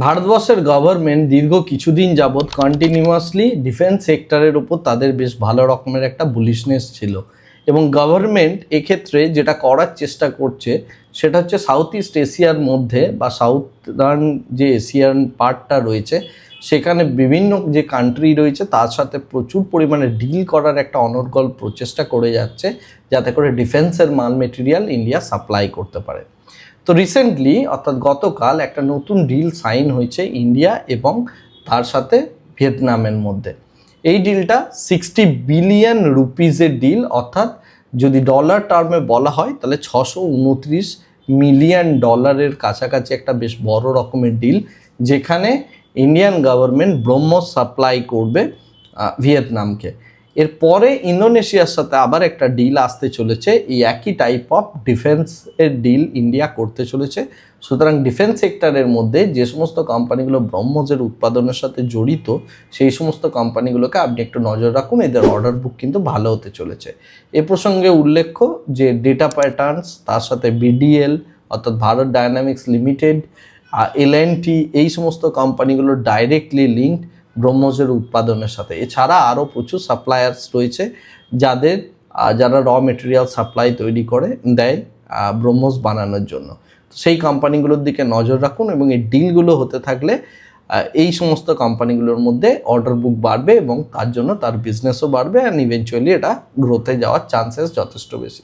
ভারতবর্ষের গভর্নমেন্ট দীর্ঘ কিছুদিন যাবৎ কন্টিনিউয়াসলি ডিফেন্স সেক্টরের উপর তাদের বেশ ভালো রকমের একটা বুলিশনেস ছিল এবং গভর্নমেন্ট এক্ষেত্রে যেটা করার চেষ্টা করছে সেটা হচ্ছে সাউথ ইস্ট এশিয়ার মধ্যে বা সাউথার্ন যে এশিয়ান পার্টটা রয়েছে সেখানে বিভিন্ন যে কান্ট্রি রয়েছে তার সাথে প্রচুর পরিমাণে ডিল করার একটা অনর্গল প্রচেষ্টা করে যাচ্ছে যাতে করে ডিফেন্সের মাল মেটেরিয়াল ইন্ডিয়া সাপ্লাই করতে পারে। তো রিসেন্টলি অর্থাৎ গতকাল একটা নতুন ডিল সাইন হয়েছে ইন্ডিয়া এবং তার সাথে ভিয়েতনামের মধ্যে। এই ডিলটা 60 বিলিয়ন রুপিজের ডিল, অর্থাৎ যদি ডলার টার্মে বলা হয় তাহলে 629 মিলিয়ন ডলারের কাছাকাছি একটা বেশ বড় রকমের ডিল, যেখানে ইন্ডিয়ান গভর্নমেন্ট ব্রহ্মোস সাপ্লাই করবে ভিয়েতনামকে। এরপরে ইন্দোনেশিয়ার সাথে আবার একটা ডিল আসতে চলেছে, এই একই টাইপ অফ ডিফেন্সের ডিল ইন্ডিয়া করতে চলেছে। সুতরাং ডিফেন্স সেক্টরের মধ্যে যে সমস্ত কোম্পানিগুলো ব্রহ্মোসের উৎপাদনের সাথে জড়িত সেই সমস্ত কোম্পানিগুলোকে আপনি একটু নজর রাখুন, এদের অর্ডার বুক কিন্তু ভালো হতে চলেছে। এ প্রসঙ্গে উল্লেখ্য যে ডেটা প্যাটার্নস, তার সাথে বিডিএল অর্থাৎ ভারত ডায়নামিক্স লিমিটেড, এলএনটি, এই সমস্ত কোম্পানিগুলো ডাইরেক্টলি লিঙ্কড ব্রহ্মোসের উৎপাদনের সাথে। এছাড়া আরও প্রচুর সাপ্লায়ার্স রয়েছে যারা র মেটেরিয়াল সাপ্লাই তৈরি করে দেয় ব্রহ্মোস বানানোর জন্য। সেই কোম্পানিগুলোর দিকে নজর রাখুন এবং এই ডিলগুলো হতে থাকলে এই সমস্ত কোম্পানিগুলোর মধ্যে অর্ডার বুক বাড়বে এবং তার জন্য তার বিজনেসও বাড়বে অ্যান্ড ইভেনচুয়ালি এটা গ্রোথে যাওয়ার চান্সেস যথেষ্ট বেশি।